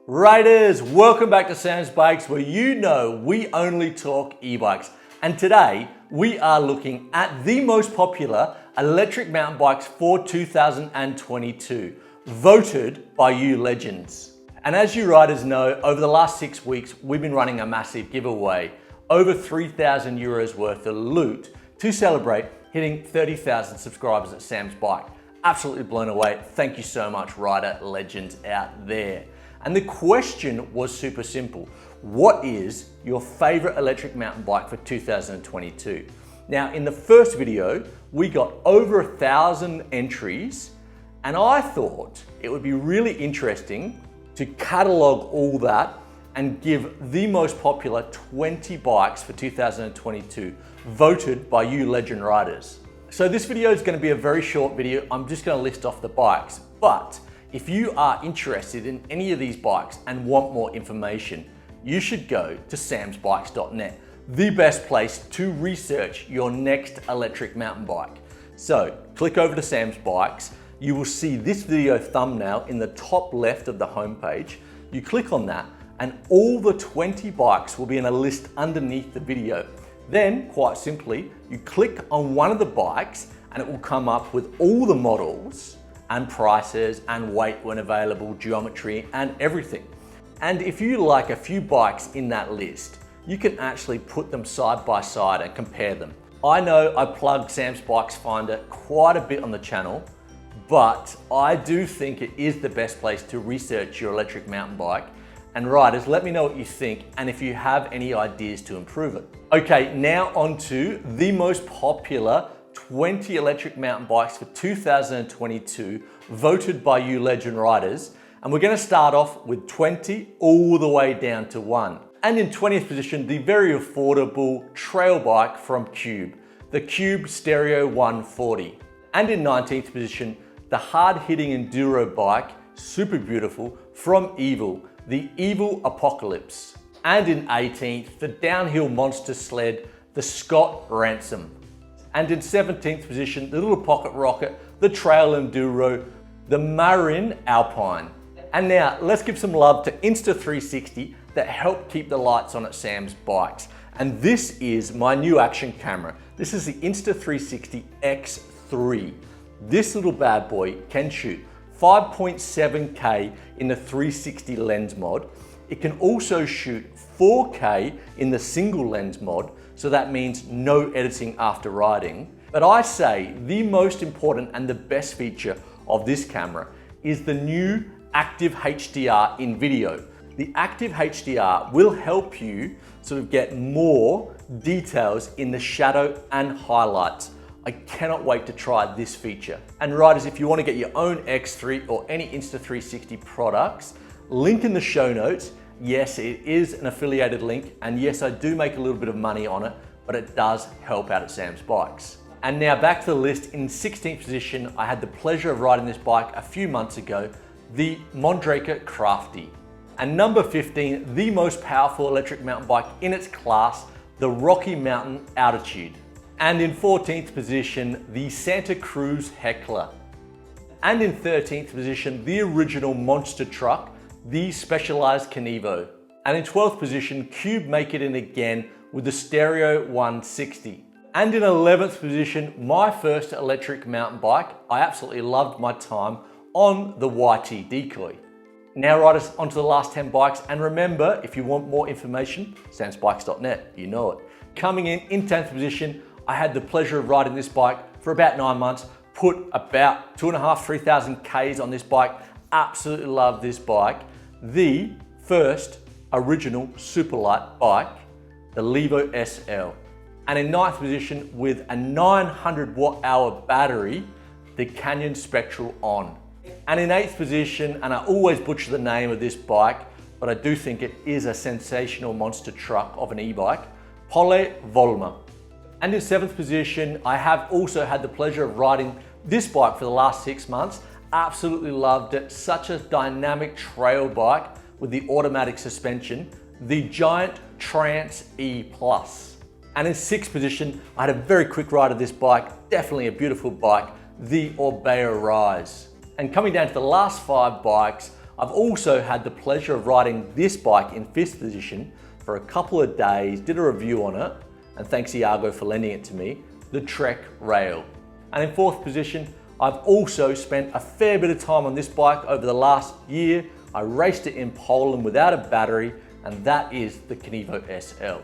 Riders, welcome back to Sam's Bikes, where you know we only talk e-bikes. And today we are looking at the most popular electric mountain bikes for 2022, voted by you legends. And as you riders know, over the last 6 weeks, we've been running a massive giveaway, over 3,000 euros worth of loot to celebrate hitting 30,000 subscribers at Sam's Bike. Absolutely blown away. Thank you so much, rider legends out there. And the question was super simple. What is your favorite electric mountain bike for 2022? Now, in the first video, we got over 1,000 entries, and I thought it would be really interesting to catalog all that and give the most popular 20 bikes for 2022, voted by you legend riders. So this video is going to be a very short video. I'm just going to list off the bikes, but if you are interested in any of these bikes and want more information, you should go to samsbikes.net, the best place to research your next electric mountain bike. So click over to Sam's Bikes. You will see this video thumbnail in the top left of the homepage. You click on that and all the 20 bikes will be in a list underneath the video. Then, quite simply, you click on one of the bikes and it will come up with all the models and prices and weight when available, geometry and everything. And if you like a few bikes in that list, you can actually put them side by side and compare them. I know I plug Sam's Bikes Finder quite a bit on the channel, but I do think it is the best place to research your electric mountain bike. And riders, let me know what you think and if you have any ideas to improve it. Okay, now on to the most popular 20 electric mountain bikes for 2022, voted by you legend riders. And we're going to start off with 20 all the way down to 1. And in 20th position, the very affordable trail bike from Cube, the Cube Stereo 140. And in 19th position, the hard-hitting enduro bike, super beautiful, from Evil, the Evil Epocalypse. And in 18th, the downhill monster sled, the Scott Ramson. And in 17th position, the little pocket rocket, the trail enduro, the Marin Alpine. And now let's give some love to Insta360 that helped keep the lights on at Sam's Bikes. And this is my new action camera. This is the Insta360 X3. This little bad boy can shoot 5.7K in the 360 lens mod. It can also shoot 4K in the single lens mod, so that means no editing after riding. But I say the most important and the best feature of this camera is the new Active HDR in video. The Active HDR will help you sort of get more details in the shadow and highlights. I cannot wait to try this feature. And riders, if you want to get your own X3 or any Insta360 products, link in the show notes. Yes, it is an affiliated link, and yes, I do make a little bit of money on it, but it does help out at Sam's Bikes. And now back to the list. In 16th position, I had the pleasure of riding this bike a few months ago, the Mondraker Crafty. And number 15, the most powerful electric mountain bike in its class, the Rocky Mountain Altitude. And in 14th position, the Santa Cruz Heckler. And in 13th position, the original monster truck, the Specialized Kenevo. And in 12th position, Cube make it in again with the Stereo 160. And in 11th position, my first electric mountain bike. I absolutely loved my time on the YT Decoy. Now riders, onto the last 10 bikes. And remember, if you want more information, samsbikes.net, you know it. Coming in 10th position, I had the pleasure of riding this bike for about 9 months, put about 2,500, 3,000 Ks on this bike. Absolutely love this bike. The first original superlight bike, the Levo SL. And in 9th position with a 900 watt hour battery, the Canyon Spectral On. And in 8th position, and I always butcher the name of this bike, but I do think it is a sensational monster truck of an e-bike, Voima. And in 7th position, I have also had the pleasure of riding this bike for the last 6 months. Absolutely loved it. Such a dynamic trail bike with the automatic suspension, the giant Trance E+. And in 6th position, I had a very quick ride of this bike, definitely a beautiful bike, the Orea Rise. And coming down to the last 5 bikes, I've also had the pleasure of riding this bike in 5th position for a couple of days, did a review on it, and thanks Iago for lending it to me, the Trek Rail. And in 4th position, I've also spent a fair bit of time on this bike over the last year. I raced it in Poland without a battery, and that is the Kenevo SL.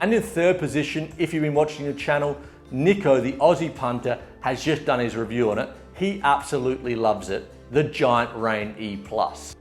And in 3rd position, if you've been watching the channel, Nico, the Aussie punter, has just done his review on it. He absolutely loves it, the Giant Rain E+.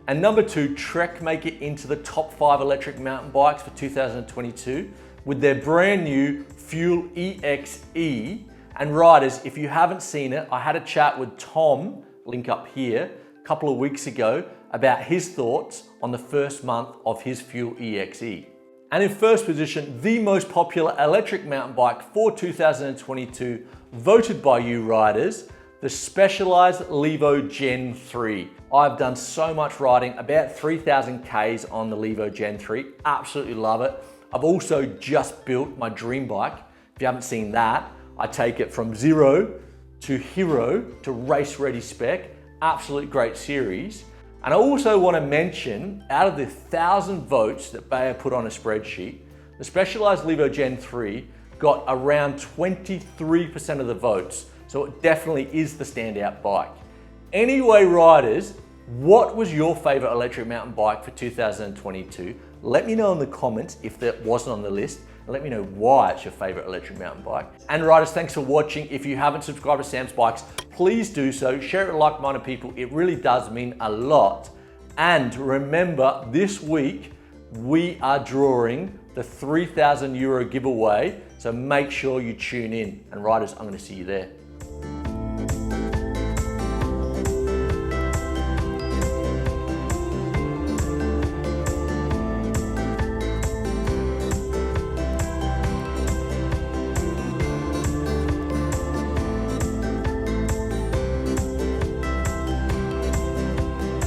And number 2, Trek make it into the top 5 electric mountain bikes for 2022 with their brand new Fuel EXe. And riders, if you haven't seen it, I had a chat with Tom, link up here, a couple of weeks ago about his thoughts on the first month of his Fuel EXe. And in 1st position, the most popular electric mountain bike for 2022, voted by you riders, the Specialized Levo Gen 3. I've done so much riding, about 3,000 Ks on the Levo Gen 3, absolutely love it. I've also just built my dream bike. If you haven't seen that, I take it from zero to hero to race ready spec, absolute great series. And I also want to mention, out of the 1,000 votes that Bayer put on a spreadsheet, the Specialized Levo Gen 3 got around 23% of the votes. So it definitely is the standout bike. Anyway, riders, what was your favorite electric mountain bike for 2022? Let me know in the comments if that wasn't on the list, and let me know why it's your favorite electric mountain bike. And riders, thanks for watching. If you haven't subscribed to Sam's Bikes, please do so. Share it with like-minded people. It really does mean a lot. And remember, this week, we are drawing the €3,000 giveaway. So make sure you tune in. And riders, I'm gonna see you there.